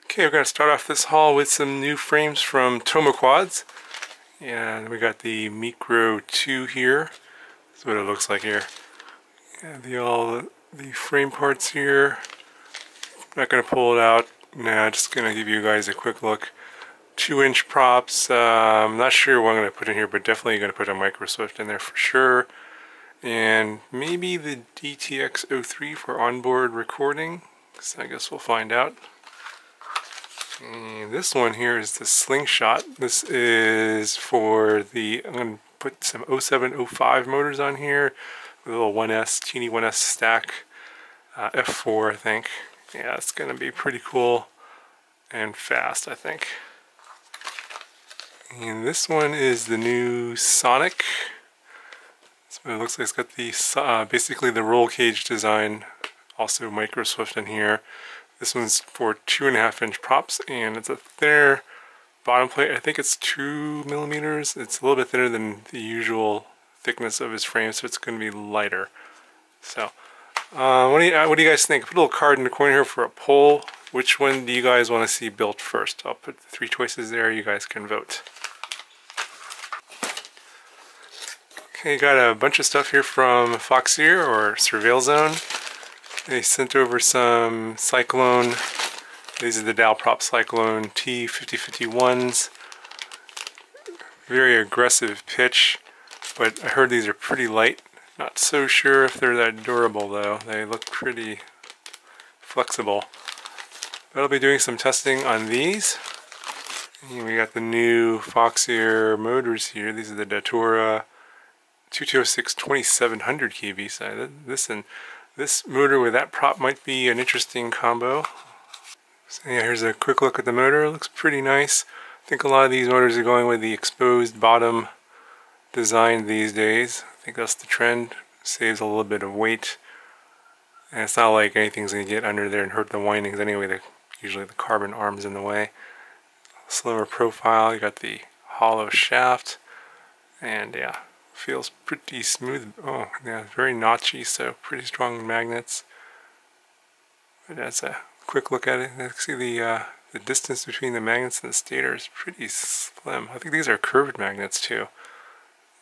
Okay, we're going to start off this haul with some new frames from Toma Quads. And we got the Micro 2 here. That's what it looks like here. And all the frame parts here. Not going to pull it out. Nah, just going to give you guys a quick look. 2-inch props. I'm not sure what I'm going to put in here, but definitely going to put a Micro Swift in there for sure. And maybe the DTX03 for onboard recording. So I guess we'll find out. And this one here is the Slingshot. This is for the, I'm going to put some 0705 motors on here. A little 1S, teeny 1S stack. F4 I think. Yeah, it's going to be pretty cool and fast I think. And this one is the new Sonic. So it looks like it's got the basically the roll cage design. Also Micro Swift in here. This one's for 2.5-inch props, and it's a thinner bottom plate. I think it's 2 millimeters. It's a little bit thinner than the usual thickness of his frame, so it's going to be lighter. So, what do you guys think? Put a little card in the corner here for a poll. Which one do you guys want to see built first? I'll put the 3 choices there. You guys can vote. Okay, got a bunch of stuff here from Foxier or Surveil Zone. They sent over some Cyclone. These are the Dalprop Cyclone T5051s. Very aggressive pitch, but I heard these are pretty light. Not so sure if they're that durable though. They look pretty flexible. But I'll be doing some testing on these. And we got the new Foxier motors here. These are the Datura 2206 2700 kV side. This motor with that prop might be an interesting combo. So yeah, here's a quick look at the motor. It looks pretty nice. I think a lot of these motors are going with the exposed bottom design these days. I think that's the trend. Saves a little bit of weight. And it's not like anything's going to get under there and hurt the windings anyway. Usually the carbon arm's in the way. Slower profile. You got the hollow shaft. And yeah. Feels pretty smooth. Oh, yeah, very notchy, so pretty strong magnets. But that's a quick look at it. You can see the distance between the magnets and the stator is pretty slim. I think these are curved magnets too.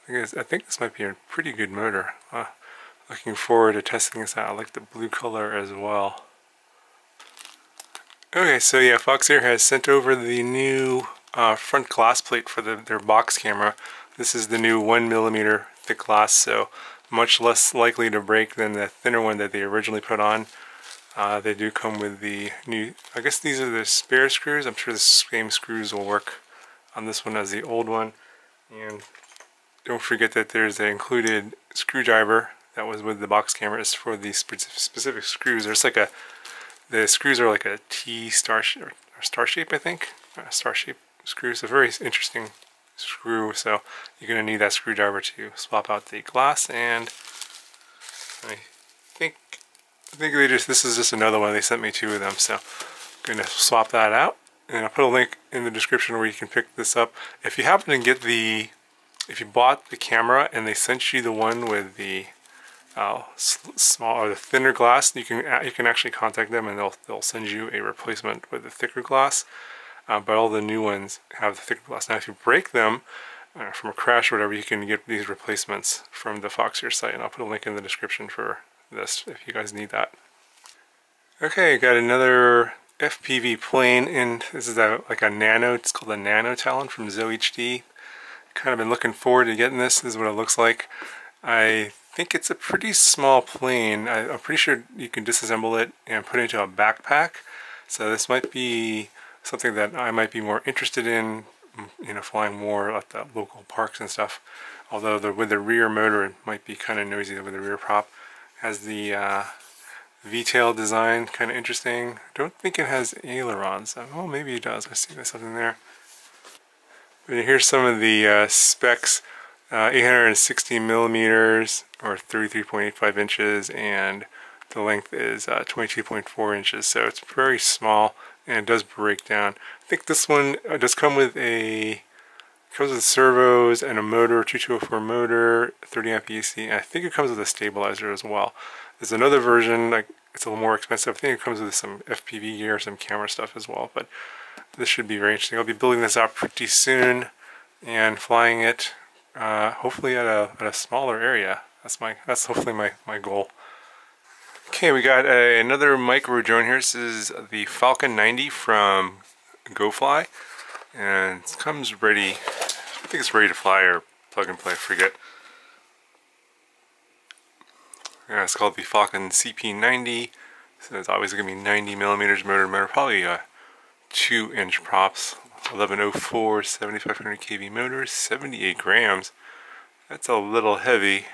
I think this might be a pretty good motor. Looking forward to testing this out. I like the blue color as well. Okay, so yeah, Foxier has sent over the new front glass plate for their box camera. This is the new 1mm thick glass, so much less likely to break than the thinner one that they originally put on. They do come with the new, I guess these are the spare screws. I'm sure the same screws will work on this one as the old one. And don't forget that there's an included screwdriver that was with the box camera. It's for the specific screws. There's like the screws are like a star shape, I think. Star shape screws. So very interesting screw, so you're going to need that screwdriver to swap out the glass. And I think this is just another one. They sent me 2 of them, so I'm going to swap that out, and I'll put a link in the description where you can pick this up. If you happen to get if you bought the camera and they sent you the one with the small or the thinner glass, you can actually contact them and they'll send you a replacement with the thicker glass. But all the new ones have the thicker glass. Now if you break them from a crash or whatever, you can get these replacements from the Foxier site, and I'll put a link in the description for this if you guys need that. Okay, got another FPV plane, and this is like a nano, it's called a Nano Talon from Zoe HD. Kind of been looking forward to getting this. This is what it looks like. I think it's a pretty small plane. I'm pretty sure you can disassemble it and put it into a backpack. So this might be something that I might be more interested in, flying more at the local parks and stuff. Although with the rear motor, it might be kind of noisy with the rear prop. Has the V-tail design, kind of interesting. Don't think it has ailerons. Oh, maybe it does. I see there's something there. But here's some of the specs. 860 millimeters or 33.85 inches, and the length is 22.4 inches. So it's very small. And it does break down. I think this one does come with comes with servos and a motor, 2204 motor, 30 amp AC, and I think it comes with a stabilizer as well. There's another version, like it's a little more expensive. I think it comes with some FPV gear, some camera stuff as well, but this should be very interesting. I'll be building this out pretty soon and flying it hopefully at a smaller area. That's hopefully my goal. Okay, we got another micro drone here. This is the Falcon 90 from GoFly, and it comes ready. I think it's ready to fly or plug and play, I forget. Yeah, it's called the Falcon CP90. So it's obviously going to be 90 millimeters motor, probably a 2-inch props, 1104, 7500 kV motors, 78 grams. That's a little heavy.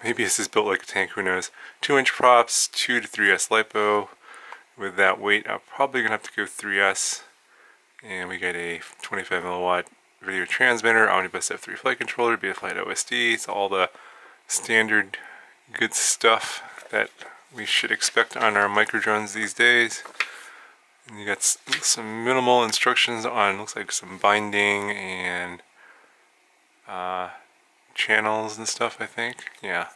Maybe this is built like a tank, who knows. 2-inch props, 2 to 3S LiPo. With that weight, I'm probably going to have to go 3S. And we get a 25 milliwatt video transmitter, Omnibus F3 flight controller, Beta Flight OSD. It's all the standard good stuff that we should expect on our micro drones these days. And you got some minimal instructions on, looks like some binding and channels and stuff, I think. Yeah,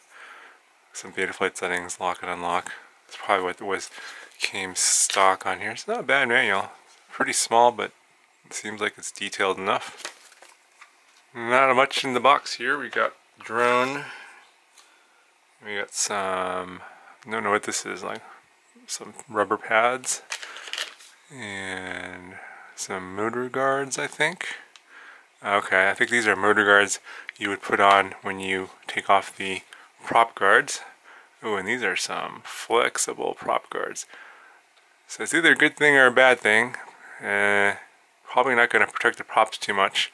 some Beta Flight settings, lock and unlock. That's probably what came stock on here. It's not a bad manual. Pretty small, but it seems like it's detailed enough. Not much in the box here. We got drone. We got some, I don't know what this is, like some rubber pads and some motor guards, I think. Okay, I think these are motor guards you would put on when you take off the prop guards. Oh, and these are some flexible prop guards. So it's either a good thing or a bad thing. Probably not going to protect the props too much,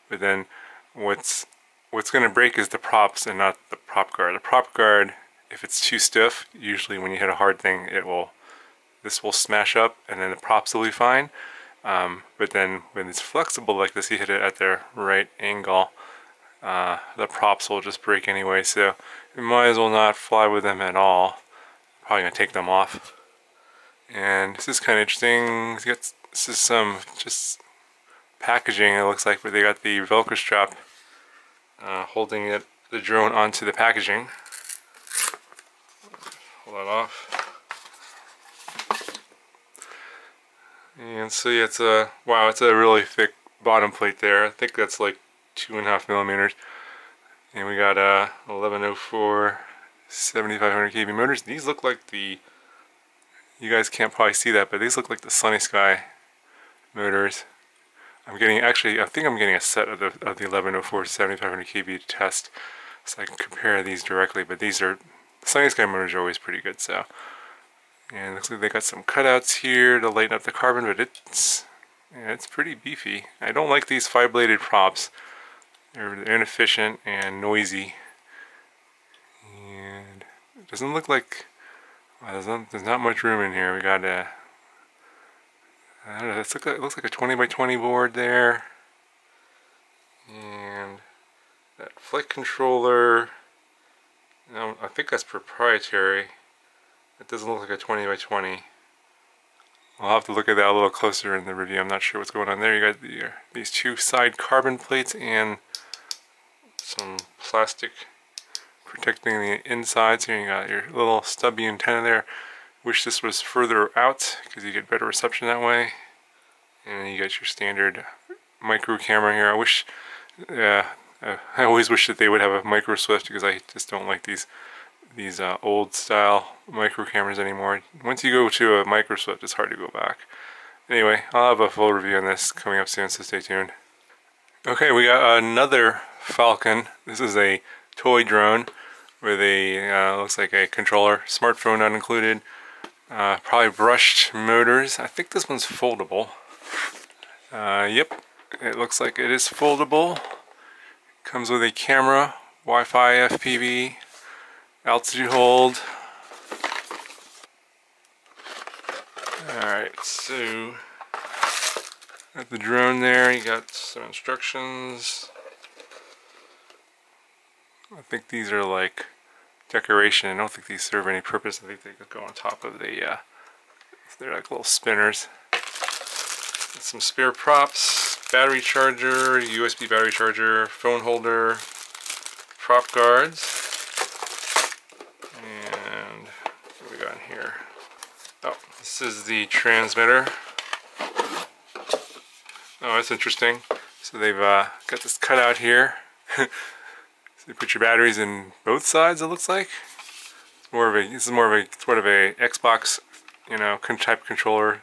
but then what's going to break is the props and not the prop guard. The prop guard, if it's too stiff, usually when you hit a hard thing, this will smash up, and then the props will be fine. But then when it's flexible like this, you hit it at the right angle, the props will just break anyway. So you might as well not fly with them at all. Probably gonna take them off. And this is kind of interesting. This is some just packaging, it looks like, where they got the Velcro strap holding the drone onto the packaging. Pull that off. And so yeah, it's a really thick bottom plate there. I think that's like 2.5 millimeters. And we got 1104, 7500 kV motors. These look like you guys can't probably see that, but these look like the Sunny Sky motors. I think I'm getting a set of the 1104 7500 kV to test, so I can compare these directly. But the Sunny Sky motors are always pretty good. So, and it looks like they got some cutouts here to lighten up the carbon, but it's pretty beefy. I don't like these 5-bladed props. They're inefficient and noisy, and it doesn't look like there's not much room in here. We got I don't know, it looks like a 20 by 20 board there. And that flight controller, I think that's proprietary. It doesn't look like a 20 by 20. I'll have to look at that a little closer in the review. I'm not sure what's going on there. You got these 2 side carbon plates and some plastic protecting the insides here. You got your little stubby antenna there. Wish this was further out because you get better reception that way. And then you got your standard micro camera here. I always wish that they would have a micro swift, because I just don't like these old style micro cameras anymore. Once you go to a micro swift, it's hard to go back. Anyway, I'll have a full review on this coming up soon, so stay tuned. Okay, we got another Falcon. This is a toy drone with looks like a controller, smartphone not included. Probably brushed motors. I think this one's foldable. Yep, it looks like it is foldable. Comes with a camera, Wi-Fi, FPV, altitude hold. Alright, so got the drone there. You got some instructions. I think these are like decoration. I don't think these serve any purpose. I think they could go on top of the they're like little spinners. Some spare props, battery charger, USB battery charger, phone holder, prop guards, and This is the transmitter. Oh, that's interesting. So they've got this cutout here. So you put your batteries in both sides, it looks like. This is more of a sort of a Xbox, you know, type controller.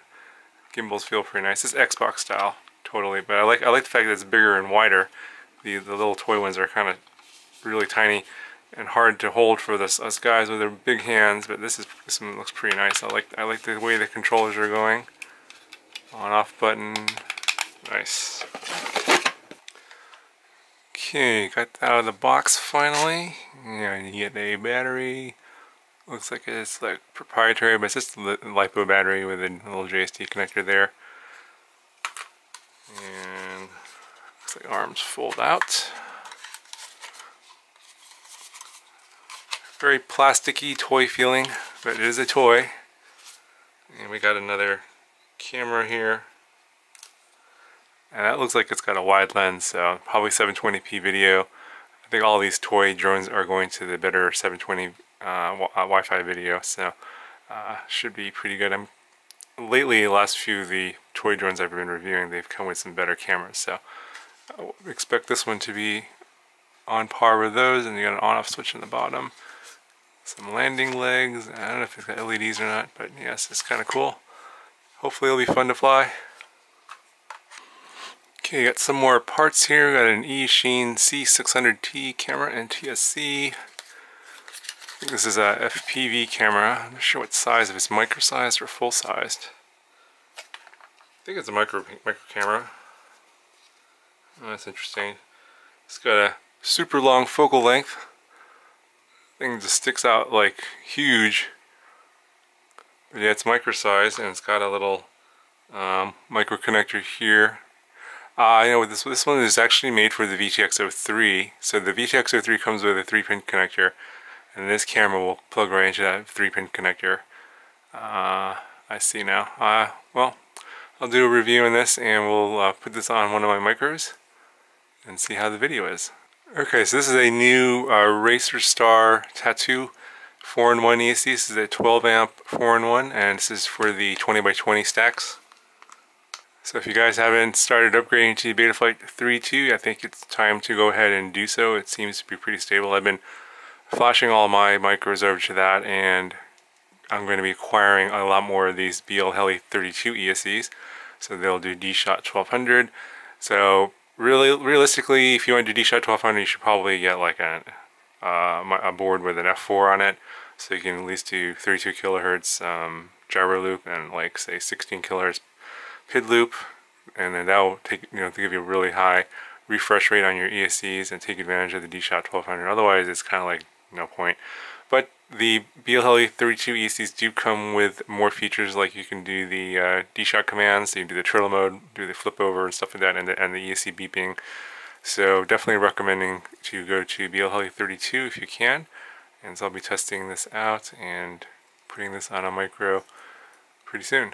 Gimbals feel pretty nice. It's Xbox style, totally. But I like the fact that it's bigger and wider. The little toy ones are kind of really tiny and hard to hold for us guys with their big hands. But this one looks pretty nice. I like the way the controllers are going. On off button, nice. Okay, got that out of the box finally. Yeah, you get a battery. Looks like it's like proprietary, but it's just a LiPo battery with a little JST connector there. And looks like arms fold out. Very plasticky toy feeling, but it is a toy. And we got another camera here. And that looks like it's got a wide lens, so probably 720p video. I think all these toy drones are going to the better 720 Wi-Fi video, so should be pretty good. Lately, the last few of the toy drones I've been reviewing, they've come with some better cameras, so I expect this one to be on par with those. And you got an on-off switch in the bottom. Some landing legs. I don't know if it's got LEDs or not, but yes, it's kind of cool. Hopefully it'll be fun to fly. Okay, got some more parts here. Got an eSheen C600T camera and TSC. I think this is a FPV camera. I'm not sure what size, if it's micro-sized or full-sized. I think it's a micro camera. Oh, that's interesting. It's got a super long focal length. Thing just sticks out like huge. But yeah, it's micro-sized, and it's got a little micro connector here. You know, this one is actually made for the VTX03. So the VTX03 comes with a 3-pin connector, and this camera will plug right into that 3-pin connector. I see now. Well, I'll do a review on this, and we'll put this on one of my micros and see how the video is. Okay, so this is a new Racer Star Tattoo 4-in-1 ESC. This is a 12 amp 4-in-1, and this is for the 20x20 stacks. So if you guys haven't started upgrading to Betaflight 3.2, I think it's time to go ahead and do so. It seems to be pretty stable. I've been flashing all my micros over to that, and I'm going to be acquiring a lot more of these BL-Heli 32 ESCs. So they'll do D-Shot 1200. So realistically, if you want to do D-Shot 1200, you should probably get like a board with an F4 on it, so you can at least do 32 kilohertz gyro loop and like say 16 kilohertz PID loop, and then that will take, you know, to give you a really high refresh rate on your ESCs and take advantage of the D-Shot 1200. Otherwise, it's kind of like no point. But the BL-Heli 32 ESCs do come with more features, like you can do the D-Shot commands, so you can do the turtle mode, do the flip over and stuff like that, and the ESC beeping. So definitely recommending to go to BL-Heli 32 if you can. And so I'll be testing this out and putting this on a micro pretty soon.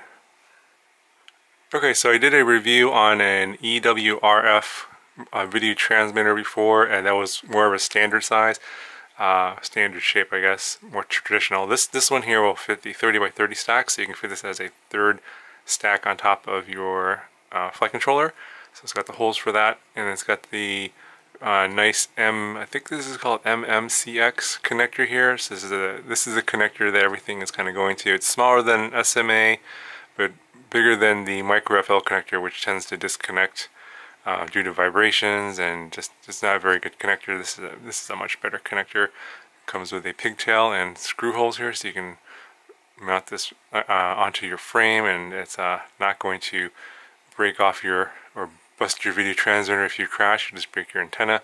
Okay, so I did a review on an EWRF video transmitter before, and that was more of a standard size, standard shape, I guess, more traditional. This one here will fit the 30x30 stack, so you can fit this as a third stack on top of your flight controller. So it's got the holes for that, and it's got the nice I think this is called MMCX connector here. So this is the connector that everything is kind of going to. It's smaller than SMA, but bigger than the micro FL connector, which tends to disconnect due to vibrations, and just not a very good connector. This is a much better connector. It comes with a pigtail and screw holes here, so you can mount this onto your frame, and it's not going to break off or bust your video transmitter if you crash. You just break your antenna.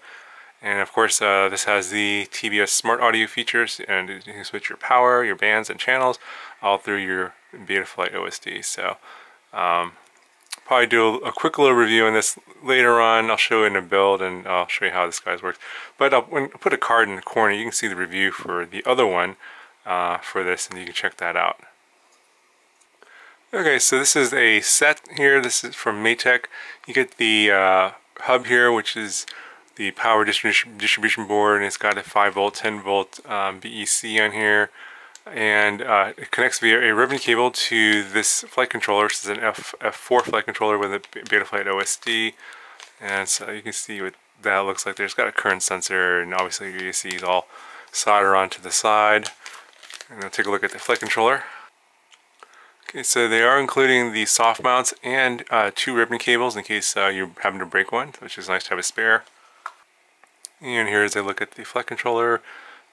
And of course, this has the TBS smart audio features, and you can switch your power, your bands, and channels all through your Betaflight OSD. So probably do a quick little review on this later on. I'll show you in a build, and I'll show you how this guy works. But I'll put a card in the corner. You can see the review for the other one for this, and you can check that out. Okay, so this is a set here. This is from Maytech. You get the hub here, which is the power distribution board, and it's got a 5 volt, 10 volt BEC on here. and it connects via a ribbon cable to this flight controller. This is an F4 flight controller with a Betaflight OSD, and so you can see what that looks like. There's got a current sensor, and obviously your ESC is all soldered onto the side. And we'll take a look at the flight controller. Okay, so they are including the soft mounts and 2 ribbon cables in case you happen to break one, which is nice to have a spare. And here's a look at the flight controller.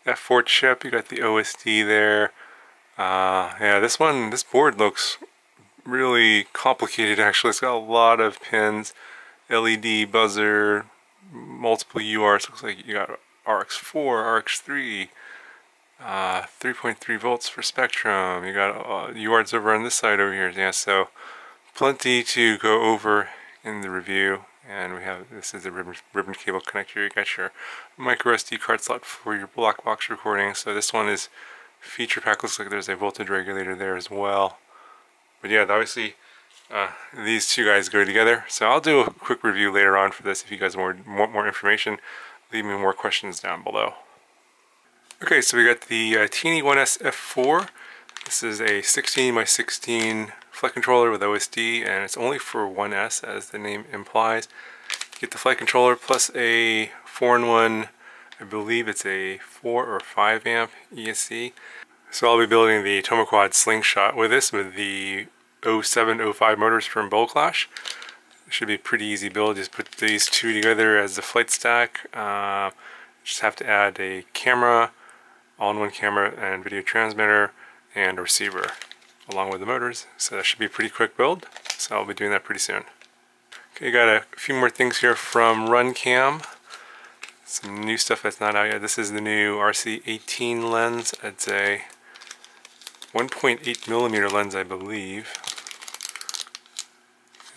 F4 chip, you got the OSD there. Yeah, this board looks really complicated actually. It's got a lot of pins, LED buzzer, multiple UARTs. Looks like you got RX4, RX3, 3.3 volts for spectrum. You got UARTs over on this side over here. Yeah, so plenty to go over in the review. And we have, this is the ribbon cable connector. You got your micro SD card slot for your black box recording. So this one is feature pack. Looks like there's a voltage regulator there as well. But yeah, obviously these two guys go together. So I'll do a quick review later on for this. If you guys want more information, leave me more questions down below. Okay, so we got the Teeny 1S F4. This is a 16 by 16 flight controller with OSD, and it's only for 1S as the name implies. You get the flight controller plus a 4-in-1, I believe it's a 4 or 5 amp ESC. So I'll be building the Tomoquad Slingshot with this, with the 07-05 motors from Bowl Clash. It should be a pretty easy build. Just put these two together as the flight stack. Just have to add a camera, all-in-one camera and video transmitter, and a receiver along with the motors. So that should be a pretty quick build. So I'll be doing that pretty soon. Okay, got a few more things here from RunCam. Some new stuff that's not out yet. This is the new RC18 lens. It's a 1.8mm lens, I believe.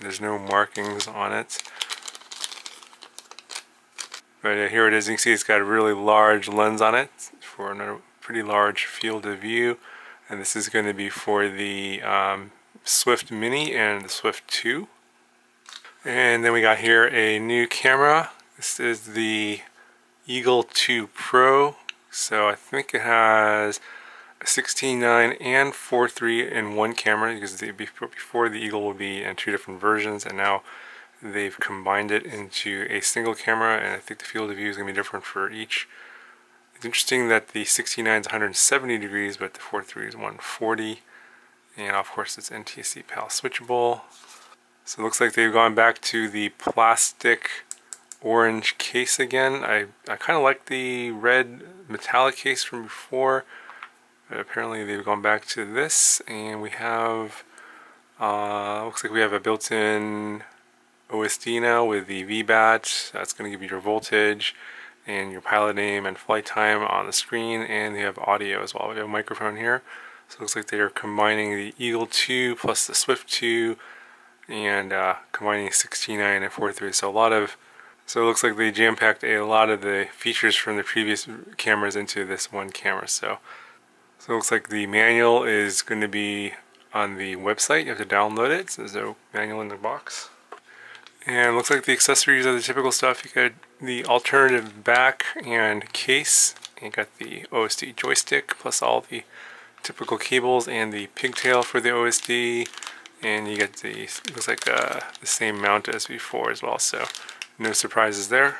There's no markings on it. But here it is. You can see it's got a really large lens on it for a pretty large field of view. And this is going to be for the Swift Mini and the Swift 2. And then we got here a new camera. This is the Eagle 2 Pro. So I think it has a 16:9 and 4:3 in one camera, because before the Eagle would be in 2 different versions, and now they've combined it into a single camera, and I think the field of view is going to be different for each. It's interesting that the 16:9 is 170 degrees, but the 4:3 is 140. And of course it's NTSC PAL switchable. So it looks like they've gone back to the plastic orange case again. I kind of like the red metallic case from before, but apparently they've gone back to this. And we have, looks like we have a built-in OSD now with the VBAT. That's going to give you your voltage and your pilot name and flight time on the screen, and they have audio as well. We have a microphone here. So it looks like they are combining the Eagle 2 plus the Swift 2, and combining 16:9 and 4:3. So it looks like they jam-packed a lot of the features from the previous cameras into this one camera. So it looks like the manual is going to be on the website. You have to download it. So there's no manual in the box. And it looks like the accessories are the typical stuff. You got the alternative back and case. You got the OSD joystick plus all the typical cables and the pigtail for the OSD. And you get the, looks like the same mount as before as well. So no surprises there.